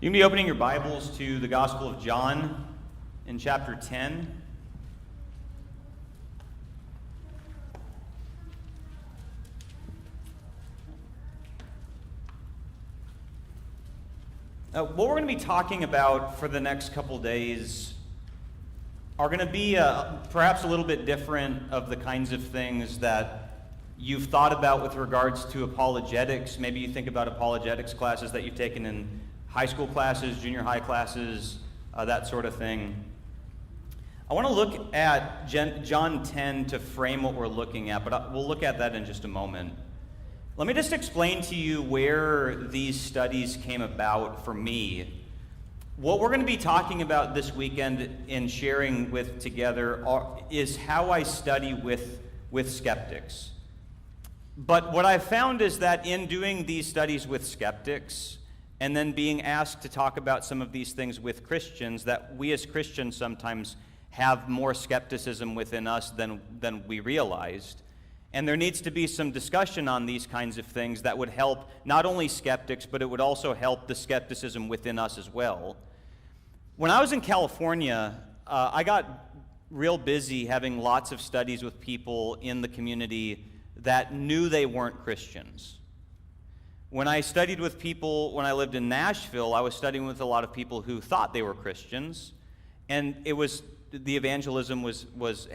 You can be opening your Bibles to the Gospel of John in chapter 10. What we're going to be talking about for the next couple days are going to be perhaps a little bit different of the kinds of things that you've thought about with regards to apologetics. Maybe you think about apologetics classes that you've taken in high school classes, junior high classes, that sort of thing. I want to look at John 10 to frame what we're looking at, but we'll look at that in just a moment. Let me just explain to you where these studies came about for me. What we're going to be talking about this weekend and sharing with together is how I study with skeptics. But what I've found is that in doing these studies with skeptics, and then being asked to talk about some of these things with Christians, that we as Christians sometimes have more skepticism within us than we realized. And there needs to be some discussion on these kinds of things that would help not only skeptics, but it would also help the skepticism within us as well. When I was in California, I got real busy having lots of studies with people in the community that knew they weren't Christians. When I studied with people, when I lived in Nashville, I was studying with a lot of people who thought they were Christians, and the evangelism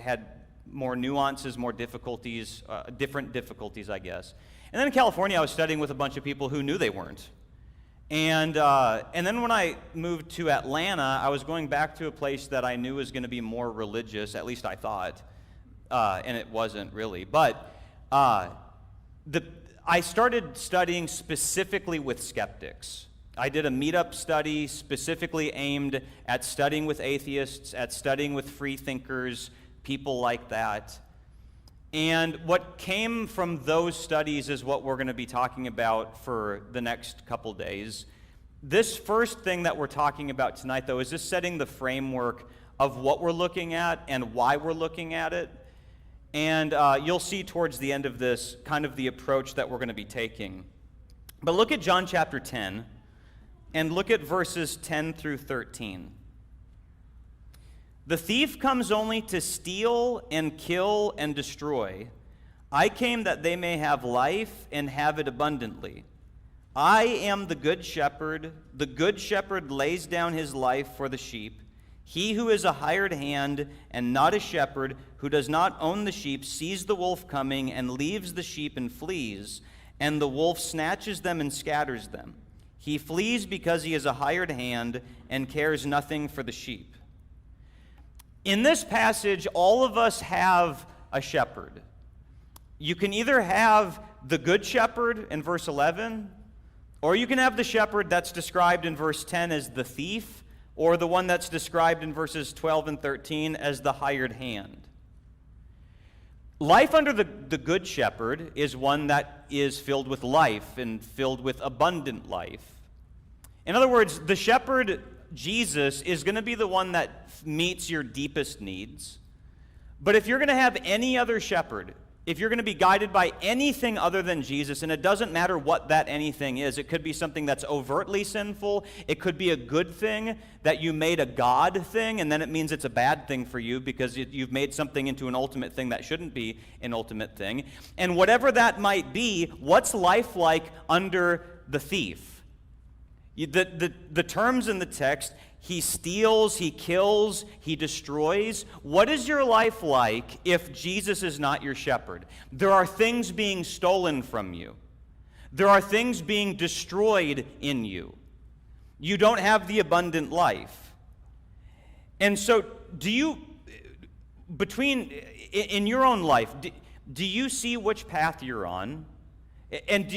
had more nuances, more difficulties, different difficulties, I guess. And then in California, I was studying with a bunch of people who knew they weren't. And then when I moved to Atlanta, I was going back to a place that I knew was going to be more religious, at least I thought, and it wasn't really. But I started studying specifically with skeptics. I did a meetup study specifically aimed at studying with atheists, at studying with free thinkers, people like that. And what came from those studies is what we're going to be talking about for the next couple days. This first thing that we're talking about tonight, though, is just setting the framework of what we're looking at and why we're looking at it. And you'll see towards the end of this kind of the approach that we're going to be taking. But look at John chapter 10, and look at verses 10 through 13. The thief comes only to steal and kill and destroy. I came that they may have life and have it abundantly. I am the good shepherd. The good shepherd lays down his life for the sheep. He who is a hired hand and not a shepherd, who does not own the sheep, sees the wolf coming and leaves the sheep and flees, and the wolf snatches them and scatters them. He flees because he is a hired hand and cares nothing for the sheep. In this passage, all of us have a shepherd. You can either have the good shepherd in verse 11, or you can have the shepherd that's described in verse 10 as the thief, or the one that's described in verses 12 and 13 as the hired hand. Life under the good shepherd is one that is filled with life and filled with abundant life. In other words, the shepherd, Jesus, is going to be the one that meets your deepest needs. But if you're going to have any other shepherd, if you're going to be guided by anything other than Jesus, and it doesn't matter what that anything is, it could be something that's overtly sinful, it could be a good thing that you made a God thing, and then it means it's a bad thing for you because you've made something into an ultimate thing that shouldn't be an ultimate thing. And whatever that might be, what's life like under the thief? The terms in the text, he steals, he kills, he destroys. What is your life like if Jesus is not your shepherd? There are things being stolen from you. There are things being destroyed in you. You don't have the abundant life. And so in your own life, do you see which path you're on? And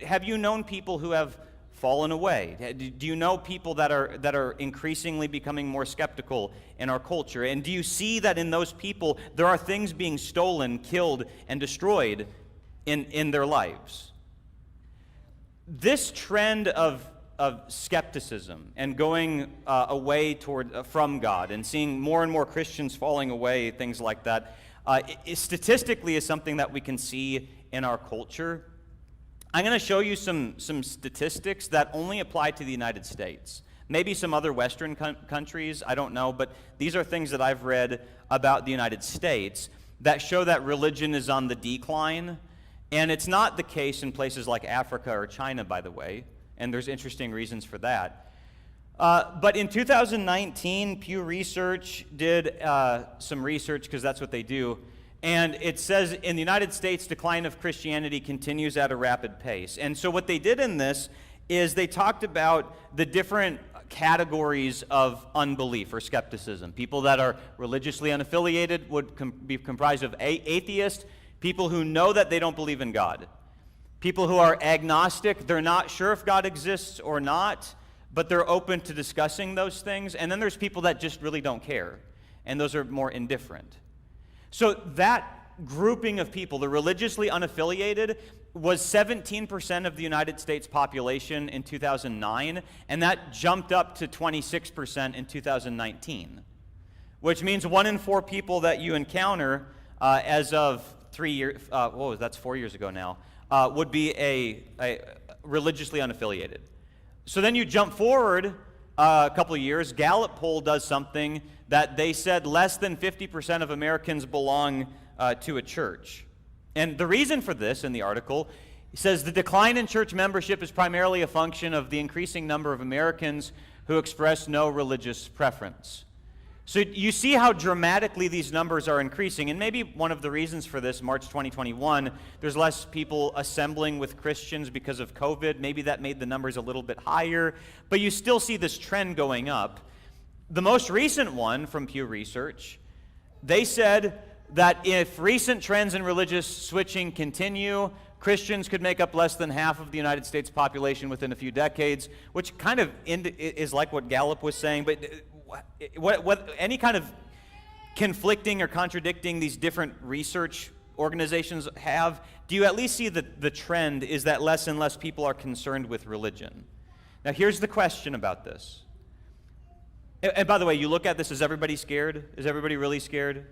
have you known people who have fallen away? Do you know people that are increasingly becoming more skeptical in our culture? And do you see that in those people there are things being stolen, killed, and destroyed in their lives? This trend of skepticism and going away from God and seeing more and more Christians falling away, things like that, statistically is something that we can see in our culture. I'm going to show you some statistics that only apply to the United States. Maybe some other Western countries, I don't know, but these are things that I've read about the United States that show that religion is on the decline. And it's not the case in places like Africa or China, by the way, and there's interesting reasons for that. But in 2019, Pew Research did some research, because that's what they do, and it says in the United States, decline of Christianity continues at a rapid pace. And so what they did in this is they talked about the different categories of unbelief or skepticism. People that are religiously unaffiliated would be comprised of atheists, people who know that they don't believe in God, people who are agnostic, they're not sure if God exists or not, but they're open to discussing those things, and then there's people that just really don't care, and those are more indifferent. So that grouping of people, the religiously unaffiliated, was 17% of the United States population in 2009, and that jumped up to 26% in 2019, which means 1 in 4 people that you encounter as of 3 years, that's 4 years ago now, would be a religiously unaffiliated. So then you jump forward a couple of years, Gallup poll does something that they said less than 50% of Americans belong to a church. And the reason for this in the article, it says the decline in church membership is primarily a function of the increasing number of Americans who express no religious preference. So you see how dramatically these numbers are increasing, and maybe one of the reasons for this, March 2021, there's less people assembling with Christians because of COVID. Maybe that made the numbers a little bit higher, but you still see this trend going up. The most recent one from Pew Research, they said that if recent trends in religious switching continue, Christians could make up less than half of the United States population within a few decades, which kind of is like what Gallup was saying, but what any kind of conflicting or contradicting these different research organizations have, do you at least see the trend is that less and less people are concerned with religion? Now here's the question about this. And by the way, you look at this, is everybody scared? Is everybody really scared?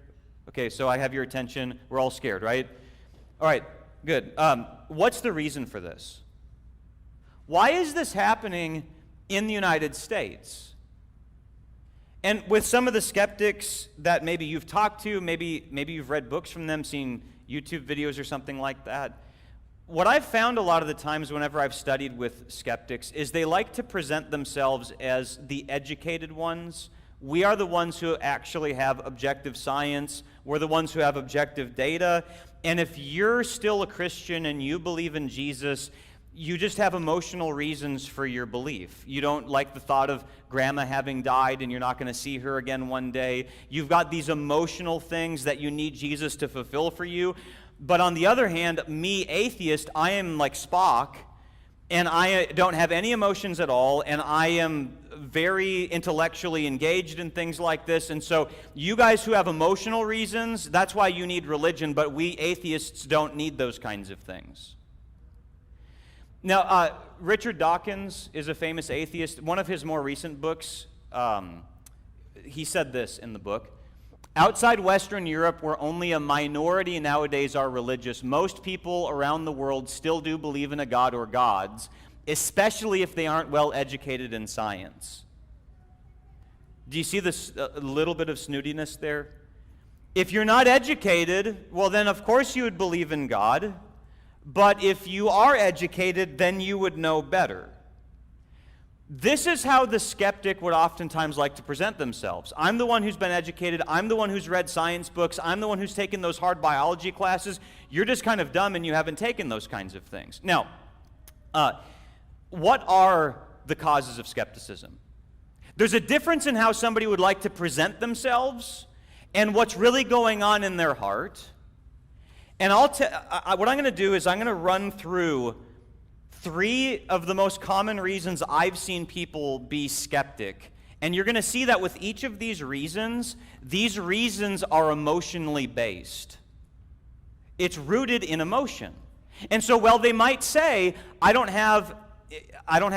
Okay, so I have your attention. We're all scared, right? All right, good. What's the reason for this? Why is this happening in the United States? And with some of the skeptics that maybe you've talked to, maybe you've read books from them, seen YouTube videos or something like that, what I've found a lot of the times whenever I've studied with skeptics is they like to present themselves as the educated ones. We are the ones who actually have objective science. We're the ones who have objective data. And if you're still a Christian and you believe in Jesus, you just have emotional reasons for your belief. You don't like the thought of grandma having died and you're not going to see her again one day. You've got these emotional things that you need Jesus to fulfill for you. But on the other hand, me, atheist, I am like Spock, and I don't have any emotions at all, and I am very intellectually engaged in things like this. And so you guys who have emotional reasons, that's why you need religion, but we atheists don't need those kinds of things. Now, Richard Dawkins is a famous atheist. One of his more recent books, he said this in the book: outside Western Europe, where only a minority nowadays are religious, most people around the world still do believe in a god or gods, especially if they aren't well educated in science. Do you see this little bit of snootiness there? If you're not educated, well then of course you would believe in God, but if you are educated, then you would know better. This is how the skeptic would oftentimes like to present themselves. I'm the one who's been educated. I'm the one who's read science books. I'm the one who's taken those hard biology classes. You're just kind of dumb and you haven't taken those kinds of things. Now, what are the causes of skepticism? There's a difference in how somebody would like to present themselves and what's really going on in their heart. And what I'm going to do is I'm going to run through 3 of the most common reasons I've seen people be skeptic. And you're going to see that with each of these reasons are emotionally based. It's rooted in emotion. And so while they might say, I don't have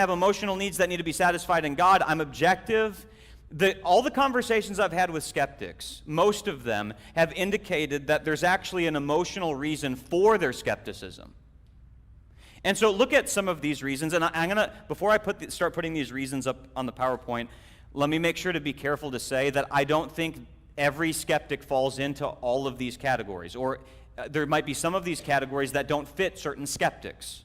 emotional needs that need to be satisfied in God, I'm objective, all the conversations I've had with skeptics, most of them have indicated that there's actually an emotional reason for their skepticism. And so look at some of these reasons, and I'm going to, before I start putting these reasons up on the PowerPoint, let me make sure to be careful to say that I don't think every skeptic falls into all of these categories, or there might be some of these categories that don't fit certain skeptics.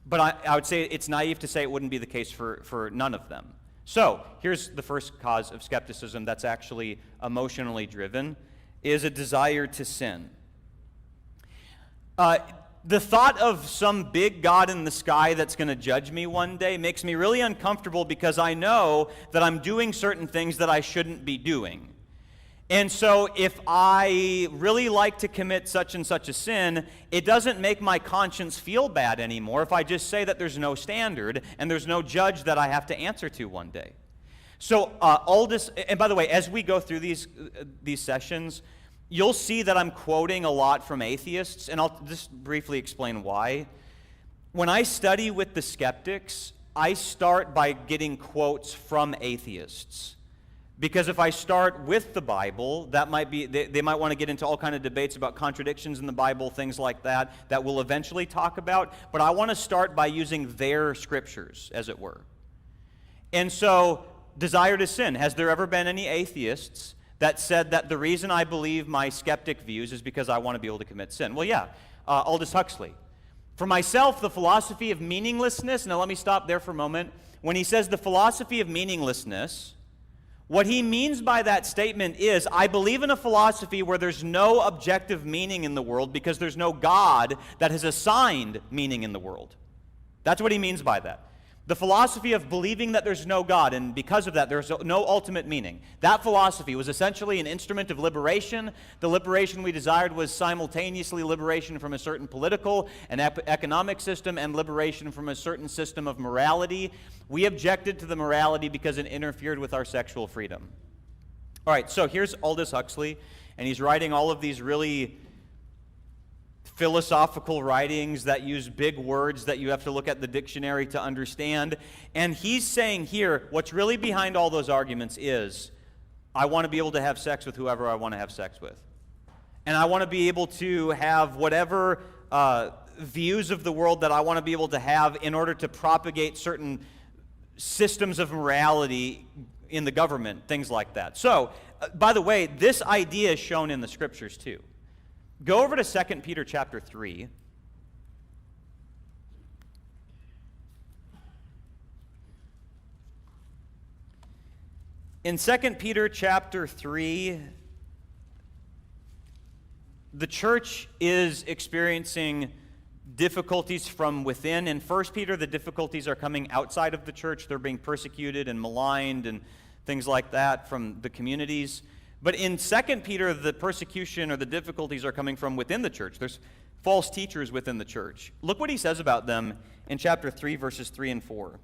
But I would say it's naive to say it wouldn't be the case for none of them. So here's the first cause of skepticism that's actually emotionally driven, is a desire to sin. The thought of some big God in the sky that's going to judge me one day makes me really uncomfortable because I know that I'm doing certain things that I shouldn't be doing. And so if I really like to commit such and such a sin, it doesn't make my conscience feel bad anymore if I just say that there's no standard and there's no judge that I have to answer to one day. So Aldous, and by the way, as we go through these sessions, you'll see that I'm quoting a lot from atheists, and I'll just briefly explain why. When I study with the skeptics, I start by getting quotes from atheists. Because if I start with the Bible, that might be, they might want to get into all kind of debates about contradictions in the Bible, things like that we'll eventually talk about. But I want to start by using their scriptures, as it were. And so, desire to sin. Has there ever been any atheists that said that the reason I believe my skeptic views is because I want to be able to commit sin? Well, yeah, Aldous Huxley. For myself, the philosophy of meaninglessness, now let me stop there for a moment. When he says the philosophy of meaninglessness, what he means by that statement is, I believe in a philosophy where there's no objective meaning in the world because there's no God that has assigned meaning in the world. That's what he means by that. The philosophy of believing that there's no God, and because of that, there's no ultimate meaning. That philosophy was essentially an instrument of liberation. The liberation we desired was simultaneously liberation from a certain political and economic system and liberation from a certain system of morality. We objected to the morality because it interfered with our sexual freedom. All right, so here's Aldous Huxley, and he's writing all of these really philosophical writings that use big words that you have to look at the dictionary to understand. And he's saying here, what's really behind all those arguments is, I want to be able to have sex with whoever I want to have sex with. And I want to be able to have whatever views of the world that I want to be able to have in order to propagate certain systems of morality in the government, things like that. So, by the way, this idea is shown in the scriptures too. Go over to 2 Peter chapter 3. In 2 Peter chapter 3, the church is experiencing difficulties from within. In 1 Peter, the difficulties are coming outside of the church. They're being persecuted and maligned and things like that from the communities. But in 2 Peter, the persecution or the difficulties are coming from within the church. There's false teachers within the church. Look what he says about them in chapter 3, verses 3 and 4.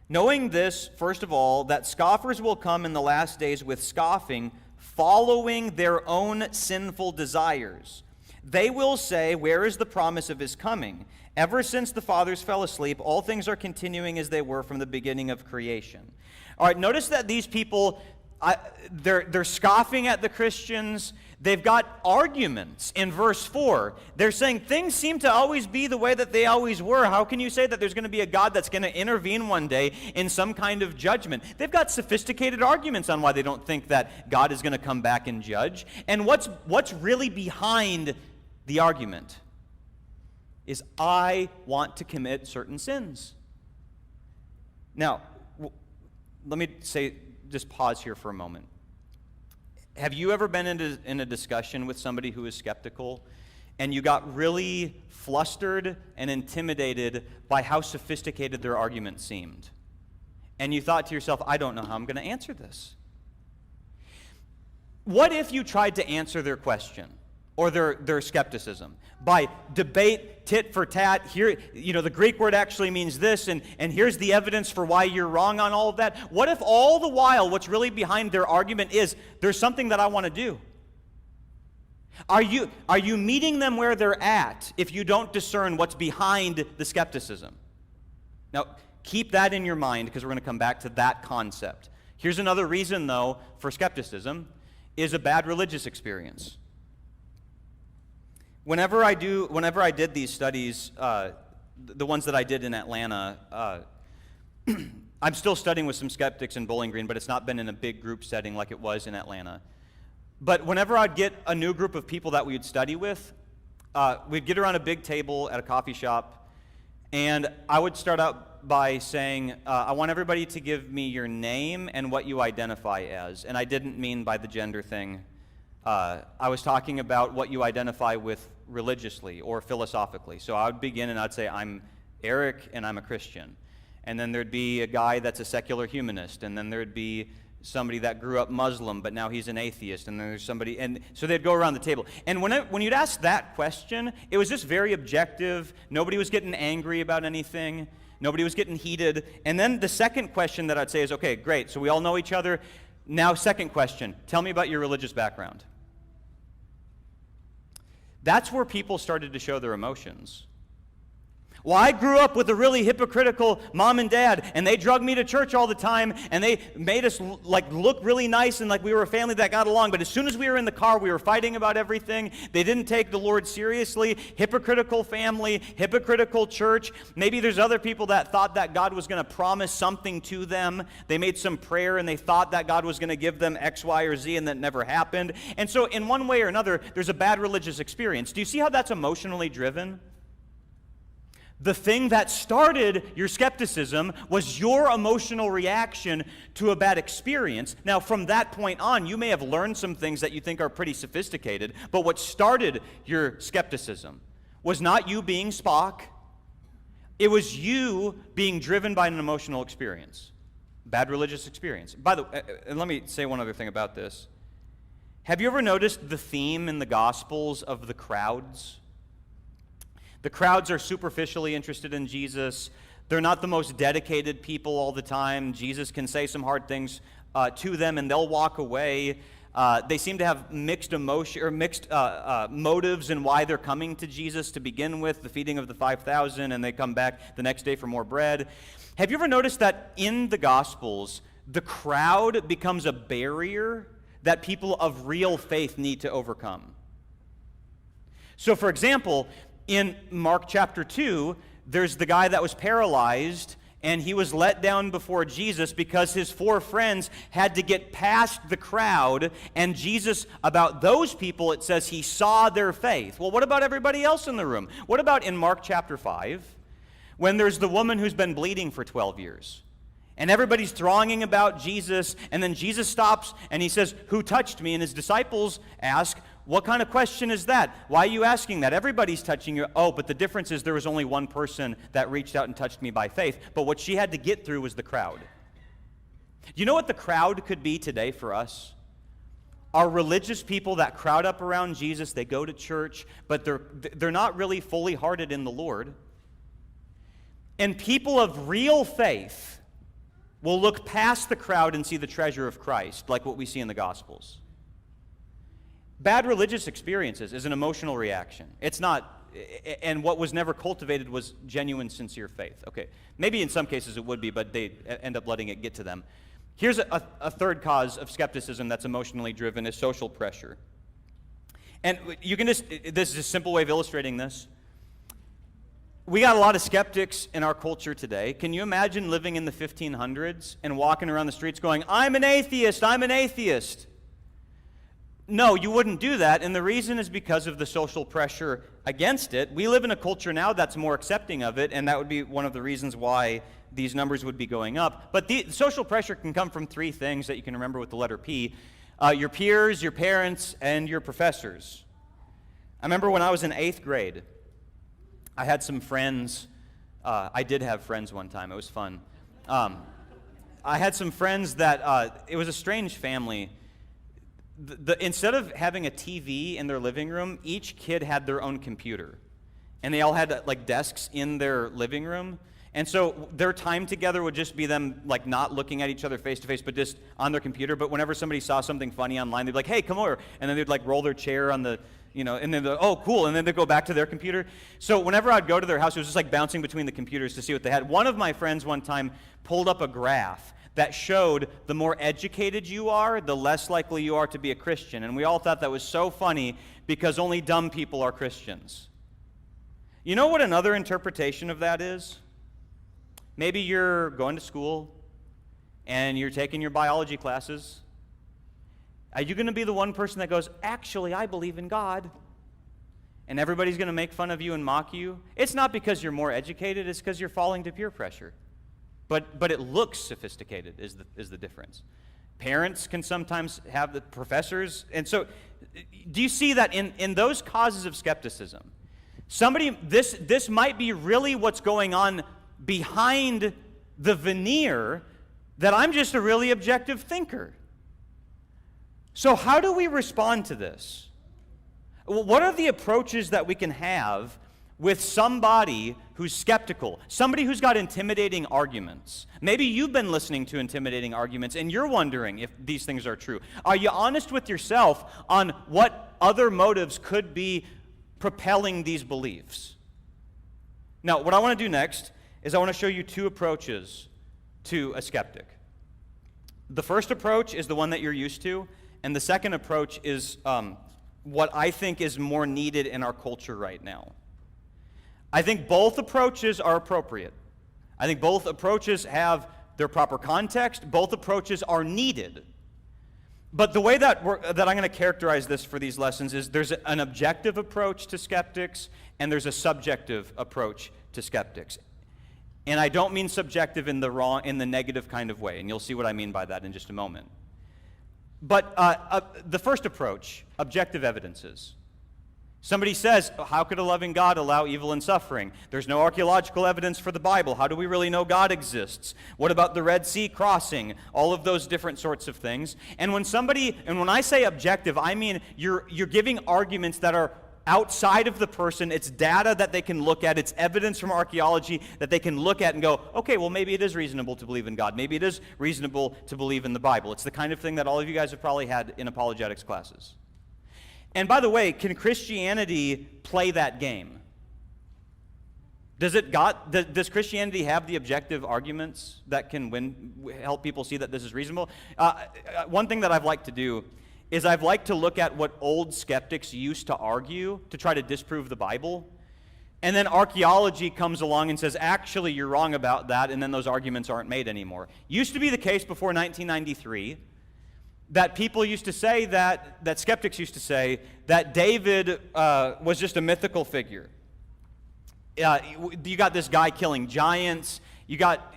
Knowing this, first of all, that scoffers will come in the last days with scoffing, following their own sinful desires. They will say, where is the promise of his coming? Ever since the fathers fell asleep, all things are continuing as they were from the beginning of creation. All right, notice that these people, they're scoffing at the Christians. They've got arguments in verse 4. They're saying things seem to always be the way that they always were. How can you say that there's going to be a God that's going to intervene one day in some kind of judgment? They've got sophisticated arguments on why they don't think that God is going to come back and judge. And what's really behind the argument is, I want to commit certain sins. Now, let me just pause here for a moment. Have you ever been in a discussion with somebody who is skeptical and you got really flustered and intimidated by how sophisticated their argument seemed? And you thought to yourself, I don't know how I'm going to answer this. What if you tried to answer their question or their skepticism by debate, tit for tat? Here, the Greek word actually means this, and here's the evidence for why you're wrong on all of that. What if all the while what's really behind their argument is, there's something that I want to do? Are you meeting them where they're at if you don't discern what's behind the skepticism? Now, keep that in your mind, because we're going to come back to that concept. Here's another reason, though, for skepticism, is a bad religious experience. Whenever I did these studies the ones that I did in Atlanta, I'm still studying with some skeptics in Bowling Green, but it's not been in a big group setting like it was in Atlanta. But whenever I'd get a new group of people that we would study with, we'd get around a big table at a coffee shop, and I would start out by saying, I want everybody to give me your name and what you identify as. And I didn't mean by the gender thing. I was talking about what you identify with religiously or philosophically. So I would begin and I'd say, I'm Eric and I'm a Christian. And then there'd be a guy that's a secular humanist, and then there'd be somebody that grew up Muslim, but now he's an atheist, and then there's somebody, and so they'd go around the table. And when you'd ask that question, it was just very objective. Nobody was getting angry about anything. Nobody was getting heated. And then the second question that I'd say is, okay, great, so we all know each other. Now, second question, tell me about your religious background. That's where people started to show their emotions. Well, I grew up with a really hypocritical mom and dad, and they drug me to church all the time, and they made us look really nice and like we were a family that got along. But as soon as we were in the car, we were fighting about everything. They didn't take the Lord seriously. Hypocritical family, hypocritical church. Maybe there's other people that thought that God was going to promise something to them. They made some prayer, and they thought that God was going to give them X, Y, or Z, and that never happened. And so in one way or another, there's a bad religious experience. Do you see how that's emotionally driven? The thing that started your skepticism was your emotional reaction to a bad experience. Now, from that point on, you may have learned some things that you think are pretty sophisticated, but what started your skepticism was not you being Spock. It was you being driven by an emotional experience, bad religious experience. By the way, let me say one other thing about this. Have you ever noticed the theme in the Gospels of the crowds? The crowds are superficially interested in Jesus. They're not the most dedicated people all the time. Jesus can say some hard things to them, and they'll walk away. They seem to have mixed emotion or mixed motives in why they're coming to Jesus to begin with, the feeding of the 5,000, and they come back the next day for more bread. Have you ever noticed that in the Gospels, the crowd becomes a barrier that people of real faith need to overcome? So, for example, in Mark chapter 2, there's the guy that was paralyzed, and he was let down before Jesus because his 4 friends had to get past the crowd, and Jesus, about those people, it says he saw their faith. Well, what about everybody else in the room? What about in Mark chapter 5, when there's the woman who's been bleeding for 12 years? And everybody's thronging about Jesus, and then Jesus stops, and he says, "Who touched me?" And his disciples ask, "What kind of question is that? Why are you asking that? Everybody's touching you." Oh, but the difference is there was only one person that reached out and touched me by faith. But what she had to get through was the crowd. You know what the crowd could be today for us? Our religious people that crowd up around Jesus, they go to church, but they're not really fully hearted in the Lord. And people of real faith will look past the crowd and see the treasure of Christ, like what we see in the Gospels. Bad religious experiences is an emotional reaction. It's not, and what was never cultivated was genuine, sincere faith. Okay, maybe in some cases it would be, but they end up letting it get to them. Here's a third cause of skepticism that's emotionally driven is social pressure. And you can just, this is a simple way of illustrating this. We got a lot of skeptics in our culture today. Can you imagine living in the 1500s and walking around the streets going, "I'm an atheist, I'm an atheist"? No, you wouldn't do that, and the reason is because of the social pressure against it. We live in a culture now that's more accepting of it, and that would be one of the reasons why these numbers would be going up. But the social pressure can come from 3 things that you can remember with the letter P. Your peers, your parents, and your professors. I remember when I was in 8th grade, I had some friends. I did have friends one time. It was fun. I had some friends that, it was a strange family. Instead of having a TV in their living room, each kid had their own computer. And they all had like desks in their living room. And so their time together would just be them like not looking at each other face to face, but just on their computer. But whenever somebody saw something funny online, they'd be like, "Hey, come over." And then they'd like roll their chair on the, and then oh, cool. And then they'd go back to their computer. So whenever I'd go to their house, it was just like bouncing between the computers to see what they had. One of my friends one time pulled up a graph that showed the more educated you are, the less likely you are to be a Christian. And we all thought that was so funny because only dumb people are Christians. You know what another interpretation of that is? Maybe you're going to school and you're taking your biology classes. Are you going to be the one person that goes, actually, I believe in God? And everybody's going to make fun of you and mock you? It's not because you're more educated, it's because you're falling to peer pressure. But it looks sophisticated is the difference. Parents can sometimes have the professors. And so do you see that in those causes of skepticism, this might be really what's going on behind the veneer that I'm just a really objective thinker. So how do we respond to this? What are the approaches that we can have with somebody who's skeptical, somebody who's got intimidating arguments? Maybe you've been listening to intimidating arguments and you're wondering if these things are true. Are you honest with yourself on what other motives could be propelling these beliefs? Now, what I want to do next is I want to show you two approaches to a skeptic. The first approach is the one that you're used to, and the second approach is what I think is more needed in our culture right now. I think both approaches are appropriate. I think both approaches have their proper context. Both approaches are needed. But the way that I'm going to characterize this for these lessons is there's an objective approach to skeptics and there's a subjective approach to skeptics. And I don't mean subjective in the negative kind of way, and you'll see what I mean by that in just a moment. But the first approach, objective evidences. Somebody says, how could a loving God allow evil and suffering? There's no archaeological evidence for the Bible. How do we really know God exists? What about the Red Sea crossing? All of those different sorts of things. And when I say objective, I mean you're giving arguments that are outside of the person. It's data that they can look at. It's evidence from archaeology that they can look at and go, okay, well, maybe it is reasonable to believe in God. Maybe it is reasonable to believe in the Bible. It's the kind of thing that all of you guys have probably had in apologetics classes. And by the way, can Christianity play that game? Does Christianity have the objective arguments that can help people see that this is reasonable? One thing that I've liked to do is I've liked to look at what old skeptics used to argue to try to disprove the Bible. And then archaeology comes along and says, actually, you're wrong about that, and then those arguments aren't made anymore. Used to be the case before 1993 that people used to say that skeptics used to say that David was just a mythical figure. You got this guy killing giants. You got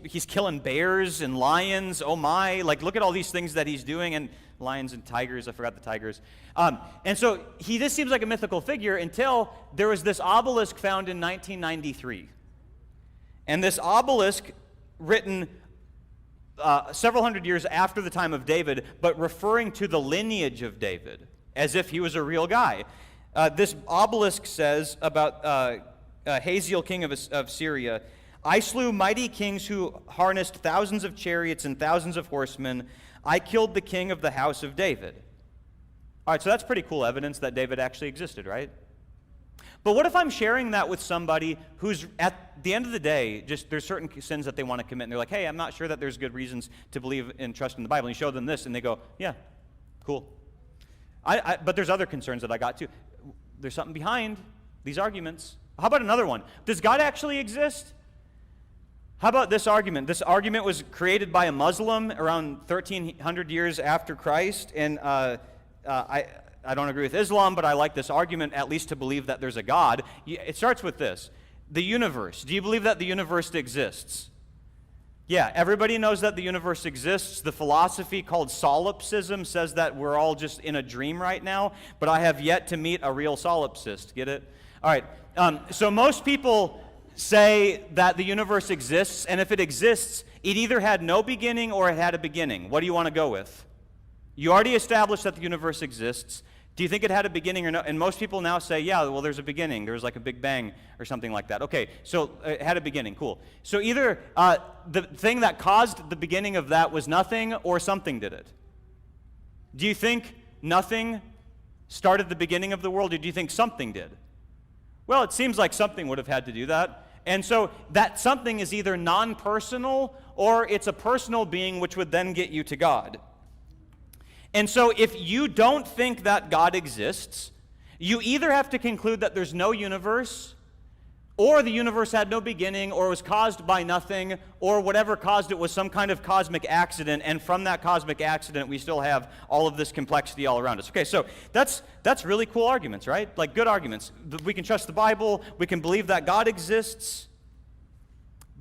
he's killing bears and lions, oh my, like look at all these things that he's doing, and lions and tigers, I forgot the tigers. And so he just seems like a mythical figure until there was this obelisk found in 1993. And this obelisk written several hundred years after the time of David, but referring to the lineage of David, as if he was a real guy. This obelisk says about Hazael, king of Syria, I slew mighty kings who harnessed thousands of chariots and thousands of horsemen. I killed the king of the house of David. All right, so that's pretty cool evidence that David actually existed, right? But what if I'm sharing that with somebody who's, at the end of the day, just there's certain sins that they want to commit, and they're like, hey, I'm not sure that there's good reasons to believe and trust in the Bible. And you show them this, and they go, yeah, cool. But there's other concerns that I got too. There's something behind these arguments. How about another one? Does God actually exist? How about this argument? This argument was created by a Muslim around 1,300 years after Christ, and I don't agree with Islam, but I like this argument, at least to believe that there's a God. It starts with this. The universe. Do you believe that the universe exists? Yeah, everybody knows that the universe exists. The philosophy called solipsism says that we're all just in a dream right now, but I have yet to meet a real solipsist. Get it? All right. So most people say that the universe exists, and if it exists, it either had no beginning or it had a beginning. What do you want to go with? You already established that the universe exists. Do you think it had a beginning or no? And most people now say, yeah, well, there's a beginning. There was like a Big Bang or something like that. Okay, so it had a beginning. Cool. So either the thing that caused the beginning of that was nothing, or something did it. Do you think nothing started the beginning of the world, or do you think something did? Well, it seems like something would have had to do that. And so that something is either non-personal or it's a personal being, which would then get you to God. And so if you don't think that God exists, You either have to conclude that there's no universe, or the universe had no beginning, or was caused by nothing, or whatever caused it was some kind of cosmic accident, and from that cosmic accident we still have all of this complexity all around us. Okay, so that's really cool arguments, right? Like good arguments. We can trust the Bible, we can believe that God exists.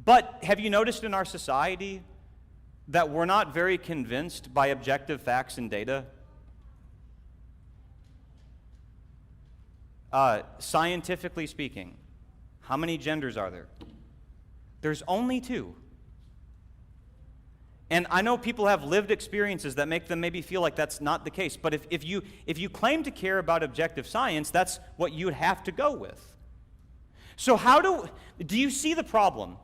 But have you noticed in our society that we're not very convinced by objective facts and data? Scientifically speaking, how many genders are there? There's only 2. And I know people have lived experiences that make them maybe feel like that's not the case. But if you claim to care about objective science, that's what you'd have to go with. So do you see the problem?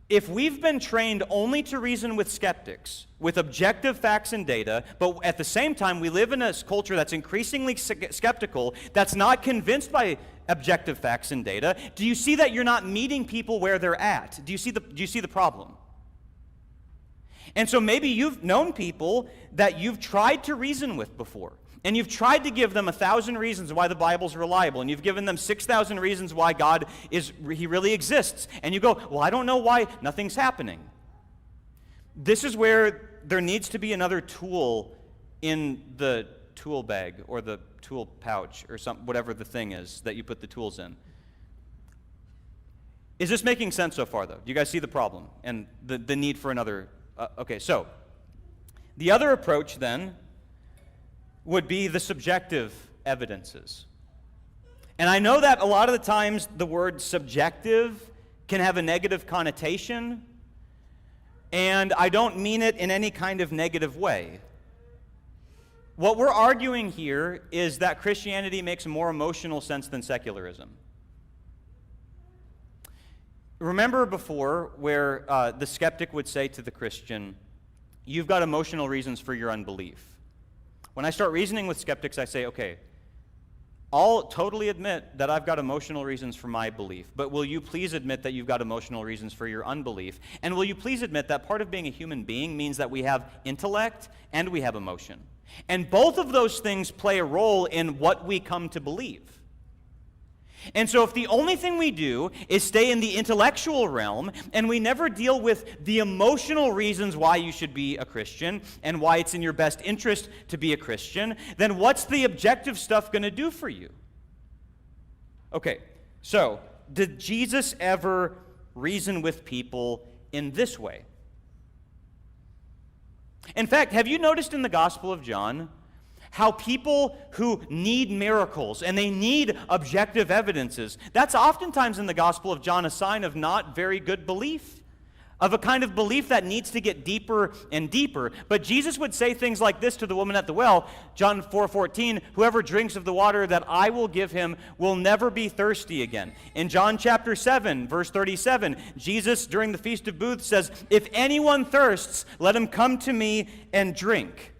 If we've been trained only to reason with skeptics, with objective facts and data, but at the same time we live in a culture that's increasingly skeptical, that's not convinced by objective facts and data, do you see that you're not meeting people where they're at? Do you see the problem? And so maybe you've known people that you've tried to reason with before, and you've tried to give them 1,000 reasons why the Bible's reliable, and you've given them 6,000 reasons why God he really exists, and you go, well, I don't know why nothing's happening. This is where there needs to be another tool in the tool bag or the tool pouch or whatever the thing is that you put the tools in. Is this making sense so far, though? Do you guys see the problem and the need for another? Okay, so the other approach then would be the subjective evidences. And I know that a lot of the times the word subjective can have a negative connotation, and I don't mean it in any kind of negative way. What we're arguing here is that Christianity makes more emotional sense than secularism. Remember before where the skeptic would say to the Christian, you've got emotional reasons for your unbelief. When I start reasoning with skeptics, I say, okay, I'll totally admit that I've got emotional reasons for my belief, but will you please admit that you've got emotional reasons for your unbelief? And will you please admit that part of being a human being means that we have intellect and we have emotion? And both of those things play a role in what we come to believe. And so if the only thing we do is stay in the intellectual realm and we never deal with the emotional reasons why you should be a Christian and why it's in your best interest to be a Christian, then what's the objective stuff going to do for you? Okay, so did Jesus ever reason with people in this way? In fact, have you noticed in the Gospel of John how people who need miracles and they need objective evidences, that's oftentimes in the Gospel of John a sign of not very good belief, of a kind of belief that needs to get deeper and deeper. But Jesus would say things like this to the woman at the well, John 4:14, whoever drinks of the water that I will give him will never be thirsty again. In John chapter 7, verse 37, Jesus during the Feast of Booths says, if anyone thirsts, let him come to me and drink.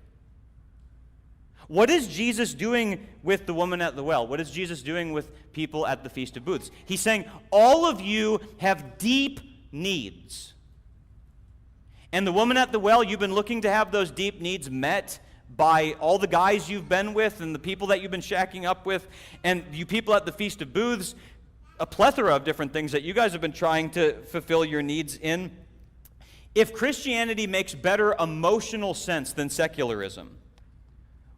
What is Jesus doing with the woman at the well? What is Jesus doing with people at the Feast of Booths? He's saying, all of you have deep needs. And the woman at the well, you've been looking to have those deep needs met by all the guys you've been with and the people that you've been shacking up with. And you people at the Feast of Booths, a plethora of different things that you guys have been trying to fulfill your needs in. If Christianity makes better emotional sense than secularism,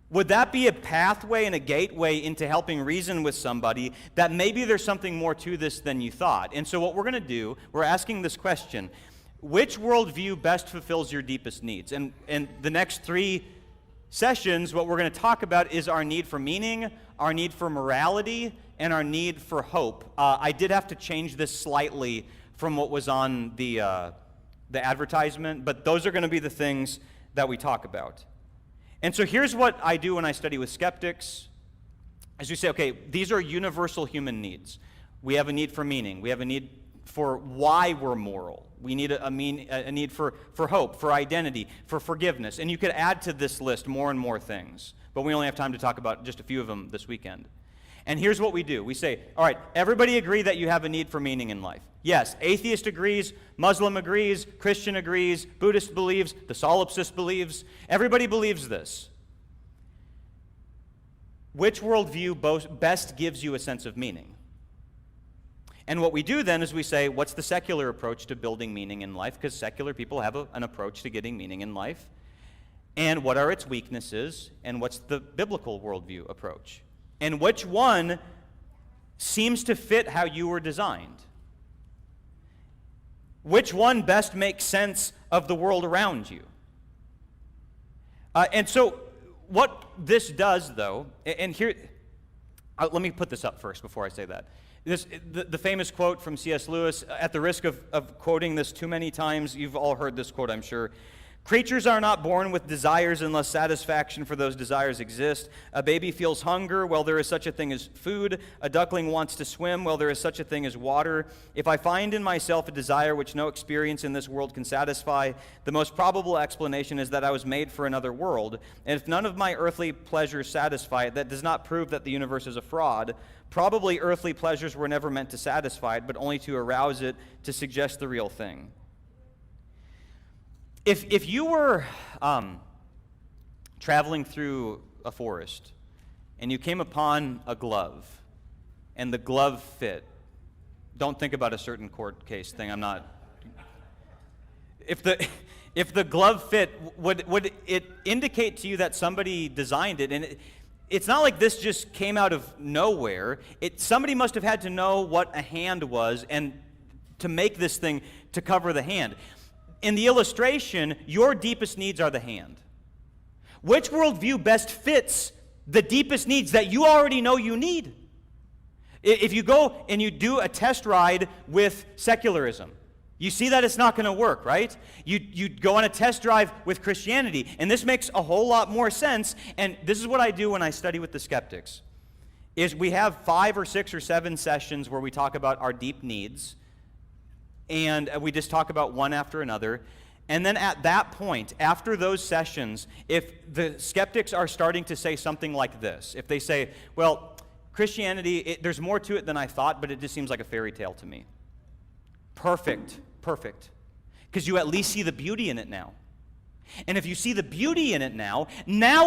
would that be a pathway and a gateway into helping reason with somebody that maybe there's something more to this than you thought? And so what we're going to do, we're asking this question, which worldview best fulfills your deepest needs? And the next 3 sessions, what we're going to talk about is our need for meaning, our need for morality, and our need for hope. I did have to change this slightly from what was on the advertisement, but those are going to be the things that we talk about. And so here's what I do when I study with skeptics. As we say, okay, these are universal human needs. We have a need for meaning. We have a need for why we're moral. We need a need for hope, for identity, for forgiveness. And you could add to this list more and more things. But we only have time to talk about just a few of them this weekend. And here's what we do. We say, all right, everybody agree that you have a need for meaning in life. Yes, atheist agrees, Muslim agrees, Christian agrees, Buddhist believes, the solipsist believes. Everybody believes this. which worldview best gives you a sense of meaning? And what we do then is we say, what's the secular approach to building meaning in life? Because secular people have an approach to getting meaning in life. And what are its weaknesses? And what's the biblical worldview approach? And which one seems to fit how you were designed? Which one best makes sense of the world around you? And so what this does, though, and here, let me put this up first before I say that. The famous quote from C.S. Lewis, at the risk of quoting this too many times, you've all heard this quote, I'm sure. Creatures are not born with desires unless satisfaction for those desires exist. A baby feels hunger, well, there is such a thing as food. A duckling wants to swim, well, there is such a thing as water. If I find in myself a desire which no experience in this world can satisfy, the most probable explanation is that I was made for another world. And if none of my earthly pleasures satisfy it, that does not prove that the universe is a fraud. Probably earthly pleasures were never meant to satisfy it, but only to arouse it, to suggest the real thing. If you were traveling through a forest and you came upon a glove and the glove fit, don't think about a certain court case thing. I'm not. If the glove fit, would it indicate to you that somebody designed it? And it's not like this just came out of nowhere. Somebody must have had to know what a hand was and to make this thing to cover the hand. In the illustration, your deepest needs are the hand. Which worldview best fits the deepest needs that you already know you need? If you go and you do a test ride with secularism, you see that it's not going to work, right? You go on a test drive with Christianity, and this makes a whole lot more sense, and this is what I do when I study with the skeptics, is we have 5 or 6 or 7 sessions where we talk about our deep needs, and we just talk about one after another. And then at that point, after those sessions, if the skeptics are starting to say something like this, if they say, well, Christianity, there's more to it than I thought, but it just seems like a fairy tale to me. Perfect. Because you at least see the beauty in it now. And if you see the beauty in it now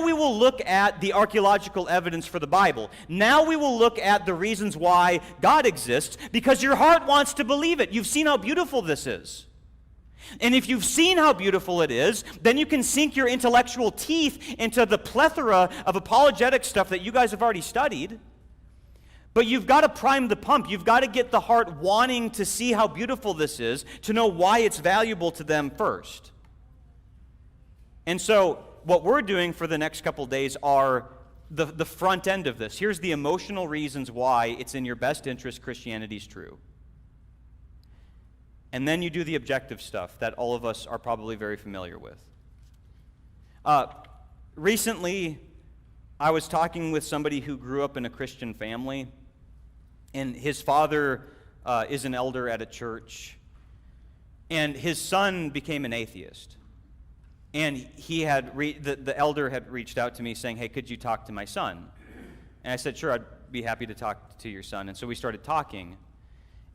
we will look at the archaeological evidence for the Bible. Now we will look at the reasons why God exists, because your heart wants to believe it. You've seen how beautiful this is. And if you've seen how beautiful it is, then you can sink your intellectual teeth into the plethora of apologetic stuff that you guys have already studied. But you've got to prime the pump. You've got to get the heart wanting to see how beautiful this is, to know why it's valuable to them first. And so what we're doing for the next couple days are the front end of this. Here's the emotional reasons why it's in your best interest Christianity's true. And then you do the objective stuff that all of us are probably very familiar with. Recently, I was talking with somebody who grew up in a Christian family, and his father is an elder at a church, and his son became an atheist. And he had the elder had reached out to me saying, hey, could you talk to my son? And I said, sure, I'd be happy to talk to your son. And so we started talking.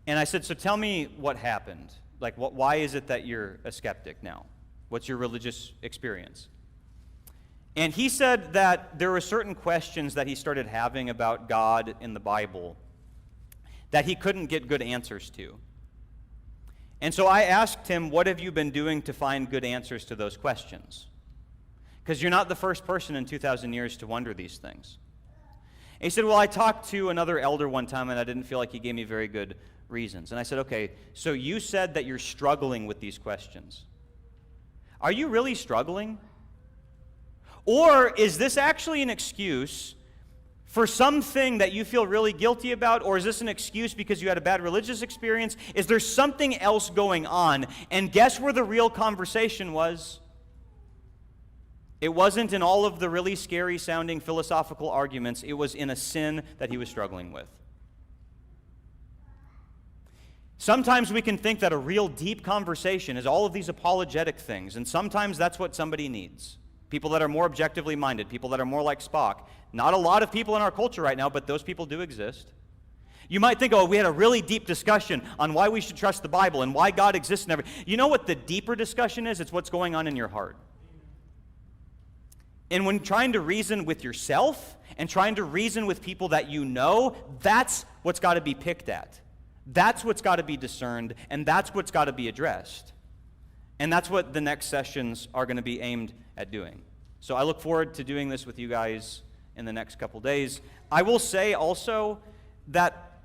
And I said, so tell me what happened. Like, why is it that you're a skeptic now? What's your religious experience? And he said that there were certain questions that he started having about God in the Bible that he couldn't get good answers to. And so I asked him, what have you been doing to find good answers to those questions? Because you're not the first person in 2,000 years to wonder these things. And he said, well, I talked to another elder one time, and I didn't feel like he gave me very good reasons. And I said, okay, so you said that you're struggling with these questions. Are you really struggling? Or is this actually an excuse for something that you feel really guilty about, or is this an excuse because you had a bad religious experience? Is there something else going on? And guess where the real conversation was? It wasn't in all of the really scary-sounding philosophical arguments. It was in a sin that he was struggling with. Sometimes we can think that a real deep conversation is all of these apologetic things, and sometimes that's what somebody needs. People that are more objectively minded, people that are more like Spock. Not a lot of people in our culture right now, but those people do exist. You might think, oh, we had a really deep discussion on why we should trust the Bible and why God exists and everything. You know what the deeper discussion is? It's what's going on in your heart. And when trying to reason with yourself and trying to reason with people that you know, that's what's got to be picked at. That's what's got to be discerned, and that's what's got to be addressed. And that's what the next sessions are going to be aimed at doing. So I look forward to doing this with you guys in the next couple days. I will say also that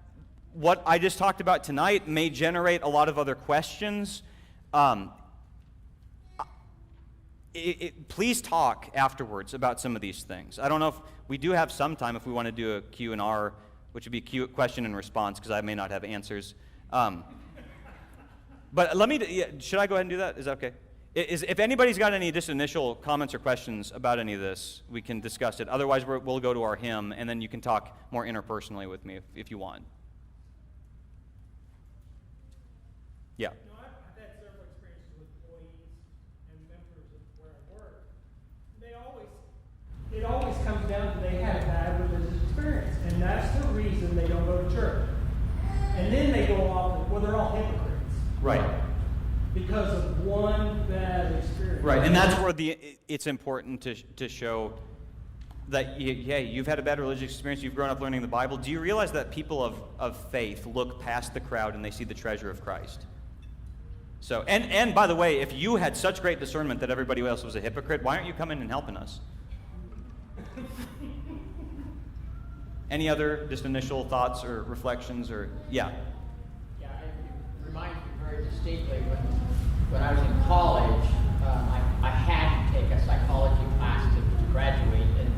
what I just talked about tonight may generate a lot of other questions. Please talk afterwards about some of these things. I don't know if we do have some time if we want to do a Q&R, which would be question and response, because I may not have answers. But should I go ahead and do that? Is that okay? If anybody's got any just initial comments or questions about any of this, we can discuss it. Otherwise, we'll go to our hymn, and then you can talk more interpersonally with me if you want. Yeah. I've had several experiences with employees and members of where I work. It always comes down to they had a bad religious experience, and that's the reason they don't go to church. And then they go off, well, they're all hypocrites. Right. Because of one bad experience. Right, and that's where it's important to show that, you've had a bad religious experience, you've grown up learning the Bible. Do you realize that people of faith look past the crowd and they see the treasure of Christ? So, and by the way, if you had such great discernment that everybody else was a hypocrite, why aren't you coming and helping us? Any other just initial thoughts or reflections or, yeah? Yeah, it reminds me very distinctly when I was in college, I had to take a psychology class to graduate, and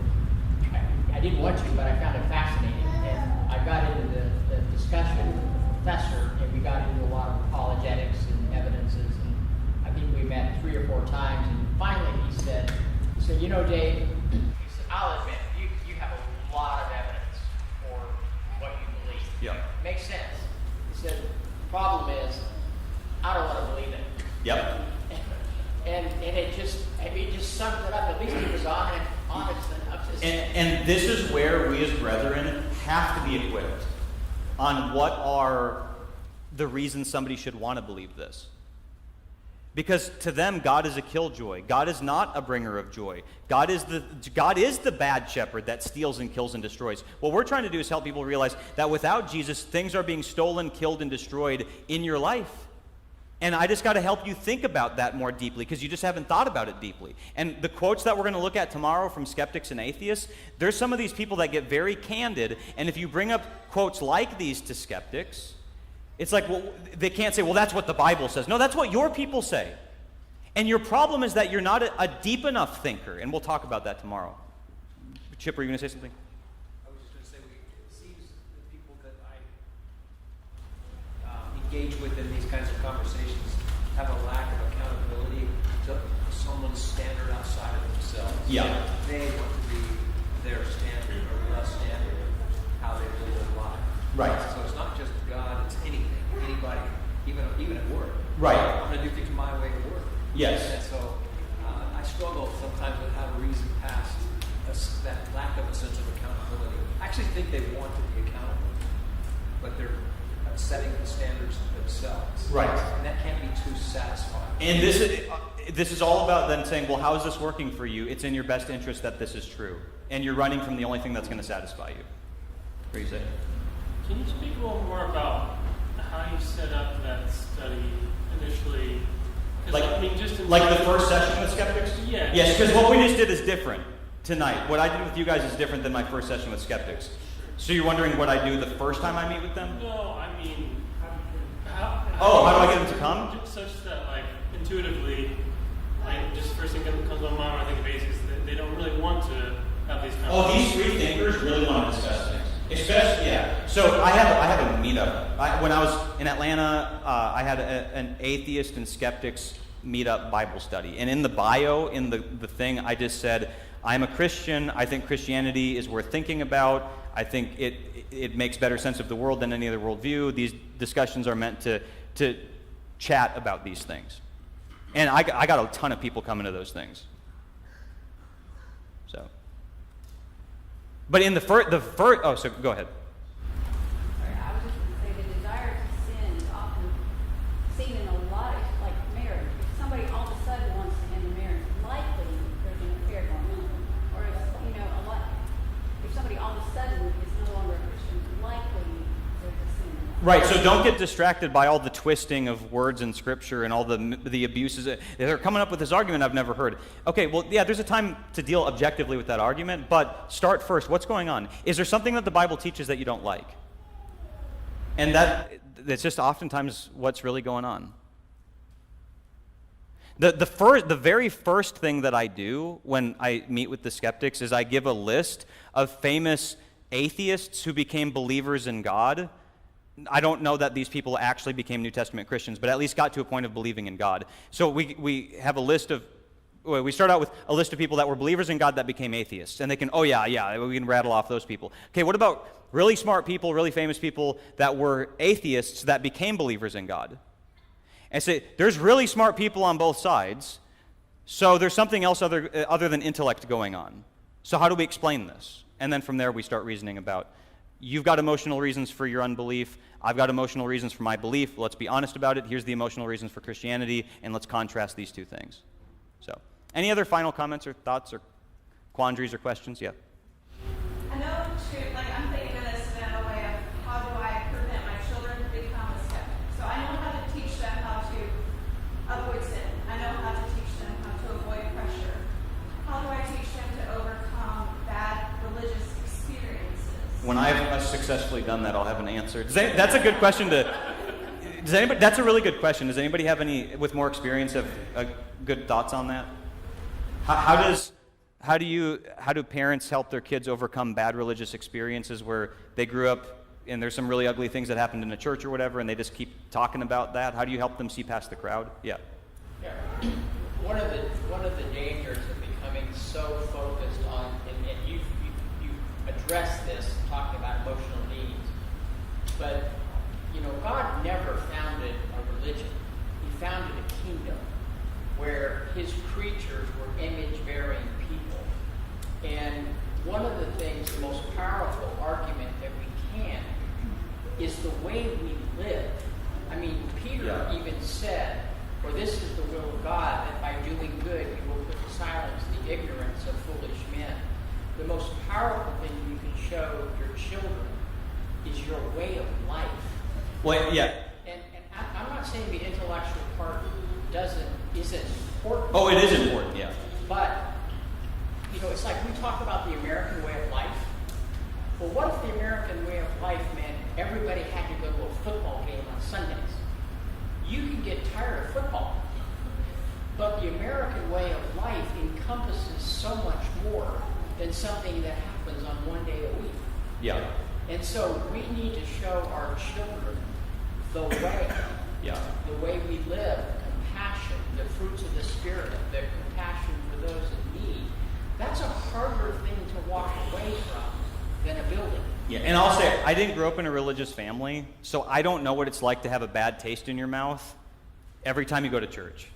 I didn't want to, but I found it fascinating, and I got into the discussion with the professor, and we got into a lot of apologetics and evidences, and I think we met 3 or 4 times, and finally he said, you know, Dave, he said, I'll admit, you have a lot of evidence for what you believe. Yeah. Makes sense. He said, the problem is, I don't want to believe it. Yep. And it just summed it up. At least he was honest enough to say. And this is where we as brethren have to be equipped on what are the reasons somebody should want to believe this. Because to them, God is a killjoy. God is not a bringer of joy. God is the bad shepherd that steals and kills and destroys. What we're trying to do is help people realize that without Jesus, things are being stolen, killed, and destroyed in your life. And I just got to help you think about that more deeply because you just haven't thought about it deeply. And the quotes that we're going to look at tomorrow from skeptics and atheists, there's some of these people that get very candid. And if you bring up quotes like these to skeptics, it's like, well, they can't say, well, that's what the Bible says. No, that's what your people say. And your problem is that you're not a deep enough thinker. And we'll talk about that tomorrow. Chip, were you going to say something? I was just going to say, it seems the people that I engage with in these kinds of conversations have a lack of accountability to someone's standard outside of themselves. Yeah. They want to be their standard or the standard of how they live their life. Right. So it's not just God, it's anything, anybody, even at work. Right. I'm going to do things my way at work. Yes. And so I struggle sometimes with how to reason past that lack of a sense of accountability. I actually think they want to be accountable, but they're setting the standards themselves. Right. And that can't be too satisfying. And this is all about then saying, well, how is this working for you? It's in your best interest that this is true. And you're running from the only thing that's going to satisfy you. What do you say? Can you speak a little more about how you set up that study initially? Like, I mean, just like the first session with skeptics? Yeah. Yes, because what we just did is different tonight. What I did with you guys is different than my first session with skeptics. So you're wondering what I do the first time I meet with them? No, I mean, how how do I get them to come? Such that, like, intuitively, like, just first thing that comes to my mind, I think of atheists, that they don't really want to have these conversations. Oh, these three thinkers really want to discuss things. Especially, yeah. So I have a meetup. When I was in Atlanta, I had an atheist and skeptics meetup Bible study. And in the bio, in the thing, I just said, I'm a Christian. I think Christianity is worth thinking about. I think it makes better sense of the world than any other worldview. These discussions are meant to chat about these things. And I got a ton of people coming to those things. So. But in the first, oh, so go ahead. Sorry, I was just going to say the desire to sin is often seen in a lot of, like, marriage. If somebody all of a sudden wants to end a marriage, likely there's an affair going on. Right, so don't get distracted by all the twisting of words in Scripture and all the abuses. They're coming up with this argument I've never heard. Okay, well, yeah, there's a time to deal objectively with that argument, but start first. What's going on? Is there something that the Bible teaches that you don't like? And that's just oftentimes what's really going on. The very first thing that I do when I meet with the skeptics is I give a list of famous atheists who became believers in God. I don't know that these people actually became New Testament Christians, but at least got to a point of believing in God. So we have a list of, we start out with a list of people that were believers in God that became atheists. And they can, we can rattle off those people. Okay, what about really smart people, really famous people that were atheists that became believers in God? And say, there's really smart people on both sides, so there's something else other than intellect going on. So how do we explain this? And then from there we start reasoning about, you've got emotional reasons for your unbelief, I've got emotional reasons for my belief, let's be honest about it, here's the emotional reasons for Christianity, and let's contrast these two things. So, any other final comments or thoughts or quandaries or questions? Yeah. I know, I'm thinking of this in a way of how do I prevent my children to become a skeptic. So I know how to teach them how to avoid sin. I know how to teach them how to avoid pressure. How do I teach them to overcome bad religious experiences? When I've successfully done that, I'll have an answer. That's a good question that's a really good question. Does anybody have any, with more experience, have good thoughts on that? How do parents help their kids overcome bad religious experiences where they grew up and there's some really ugly things that happened in the church or whatever, and they just keep talking about that? How do you help them see past the crowd? Yeah. Yeah. One of the dangers of becoming so focused on, and you've addressed this, talking about emotional needs, but God never founded a religion. He founded a kingdom where his creatures were image-bearing people. And one of the things, the most powerful argument that we can, is the way we live. I mean, Peter even said, "For this is the will of God, that by doing good you will put to silence the ignorance of foolish men." The most powerful thing you can show your children is your way of life. Well, yeah. And I'm not saying the intellectual part isn't important. Oh, it is important, yeah. But, it's like we talk about the American way of life. Well, what if the American way of life meant everybody had to go to a football game on Sundays? You can get tired of football. But the American way of life encompasses so much more than something that happens on one day a week. Yeah. And so we need to show our children the way we live, compassion, the fruits of the Spirit, the compassion for those in need. That's a harder thing to walk away from than a building. Yeah, and I'll say, I didn't grow up in a religious family, so I don't know what it's like to have a bad taste in your mouth every time you go to church.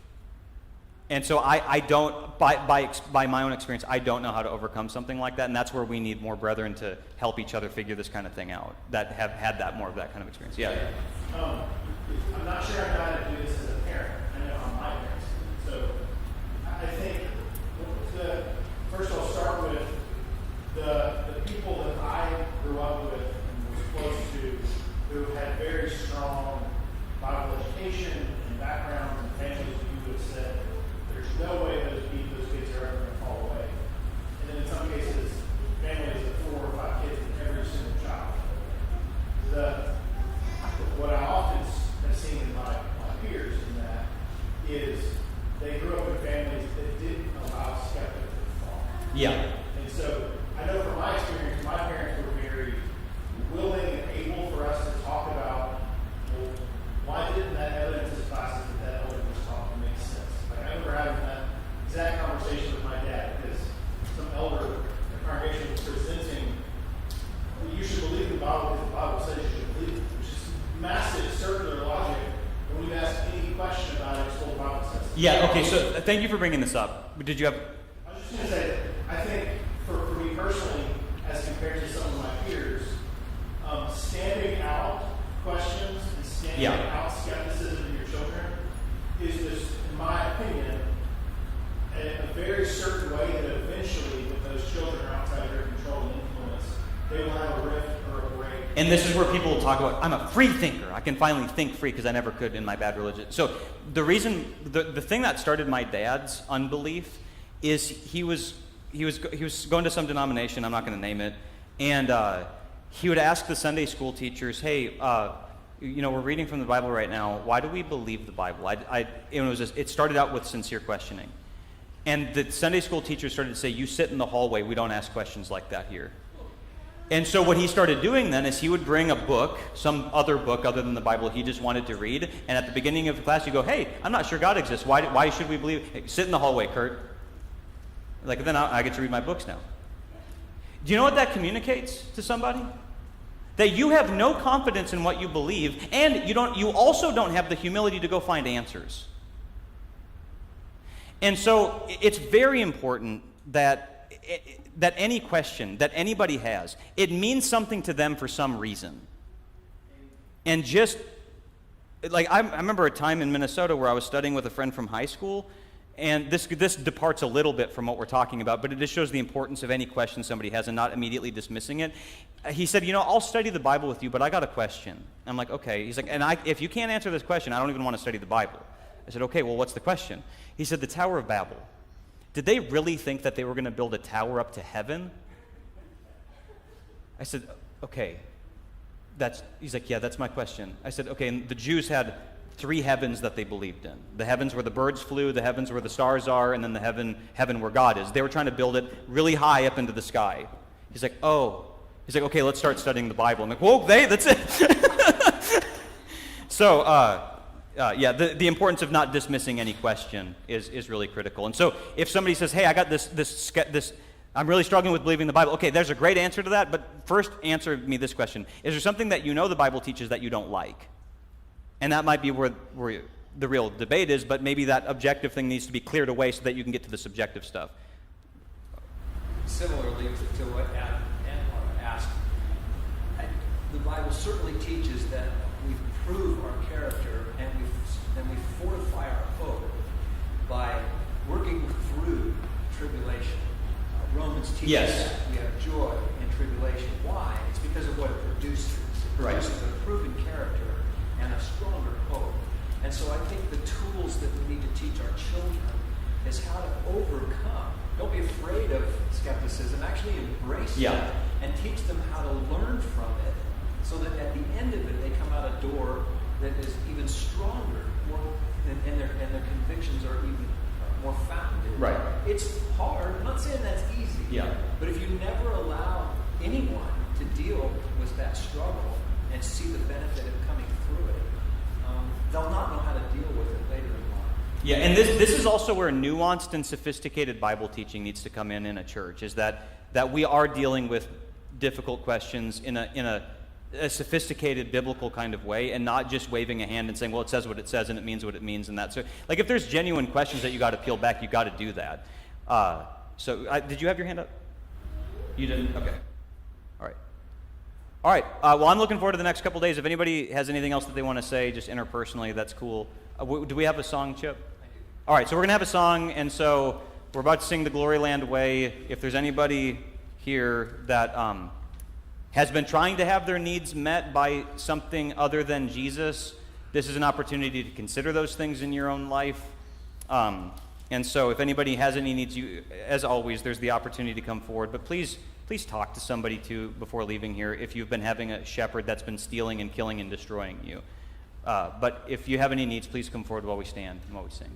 And so I don't, by my own experience, I don't know how to overcome something like that, and that's where we need more brethren to help each other figure this kind of thing out, that have had more of that kind of experience. Yeah. I'm not sure I know how to do this as a parent. I know I'm my parent. So I think, first I'll start with the people that I grew up with and was close to, who had very strong Bible education and backgrounds and families who would have said, there's no way those kids are ever going to fall away. And then in some cases, families of 4 or 5 kids with every single child. What I often have seen in my peers in that is they grew up in families that didn't allow skeptics to fall. Yeah. And so I know from my experience, my parents were very willing and able for us to talk about, well, why didn't that evidence classes that elder was talking make sense? Like I remember having that exact conversation with my dad because some elder in the congregation was presenting, well, you should believe the Bible because the Bible says you should believe it, which is massive circular logic. When you ask any question about it, it's what the Bible says. Yeah, okay, so thank you for bringing this up. Did you have... I was just going to say, I think for me personally, as compared to some of my peers, standing out questions and standing out skepticism in your children is just, in my opinion, a very certain way that eventually, when those children are outside of your control and influence, they will have a rift or a break And this is where people will talk about, I'm a free thinker. I can finally think free because I never could in my bad religion. So the thing that started my dad's unbelief is he was going to some denomination, I'm not going to name it, and he would ask the Sunday school teachers, hey, we're reading from the Bible right now. Why do we believe the Bible? It started out with sincere questioning. And the Sunday school teachers started to say, you sit in the hallway. We don't ask questions like that here. And so what he started doing then is he would bring a book, some other book other than the Bible he just wanted to read. And at the beginning of the class, you go, hey, I'm not sure God exists. Why should we believe? Hey, sit in the hallway, Kurt. Like, then I get to read my books now. Do you know what that communicates to somebody? That you have no confidence in what you believe, and you also don't have the humility to go find answers. And so it's very important that any question that anybody has, it means something to them for some reason. And just, like, I remember a time in Minnesota where I was studying with a friend from high school, and this departs a little bit from what we're talking about, but it just shows the importance of any question somebody has and not immediately dismissing it. He said, I'll study the Bible with you, but I got a question. I'm like, okay. He's like, if you can't answer this question, I don't even want to study the Bible. I said, okay, well, what's the question? He said, the Tower of Babel. Did they really think that they were going to build a tower up to heaven? I said, okay. He's like, yeah, that's my question. I said, okay, and the Jews had 3 heavens that they believed in. The heavens where the birds flew, the heavens where the stars are, and then the heaven where God is. They were trying to build it really high up into the sky. He's like, oh. He's like, okay, let's start studying the Bible. I'm like, whoa, that's it. So, the importance of not dismissing any question is really critical. And so if somebody says, hey, I got this, I'm really struggling with believing the Bible. Okay, there's a great answer to that, but first answer me this question. Is there something that the Bible teaches that you don't like? And that might be where the real debate is, but maybe that objective thing needs to be cleared away so that you can get to the subjective stuff. Similarly to what Anwar asked, the Bible certainly teaches that we prove our character and we fortify our hope by working through tribulation. Romans teaches Yes. that we have joy in tribulation. Why? It's because of what it produces. It produces a proven character and a stronger hope. And so I think the tools that we need to teach our children is how to overcome. Don't be afraid of skepticism. Actually embrace it and teach them how to learn from it so that at the end of it they come out a door that is even stronger, and their convictions are even more founded. Right. It's hard. I'm not saying that's easy. Yeah. But if you never allow anyone to deal with that struggle and see the benefit of coming through it, they'll not know how to deal with it later in life. Yeah, and this is also where nuanced and sophisticated Bible teaching needs to come in a church, is that we are dealing with difficult questions in a sophisticated biblical kind of way, and not just waving a hand and saying, well, it says what it says and it means what it means, and that. So, like, if there's genuine questions that you got to peel back, you got to do that. Did you have your hand up? You didn't? Okay. All right. Well, I'm looking forward to the next couple days. If anybody has anything else that they want to say, just interpersonally, that's cool. Do we have a song, Chip? I do. All right, so we're going to have a song, and so we're about to sing the Glory Land Way. If there's anybody here that has been trying to have their needs met by something other than Jesus, this is an opportunity to consider those things in your own life. And so if anybody has any needs, as always, there's the opportunity to come forward. But please talk to somebody too before leaving here if you've been having a shepherd that's been stealing and killing and destroying you. But if you have any needs, please come forward while we stand and while we sing.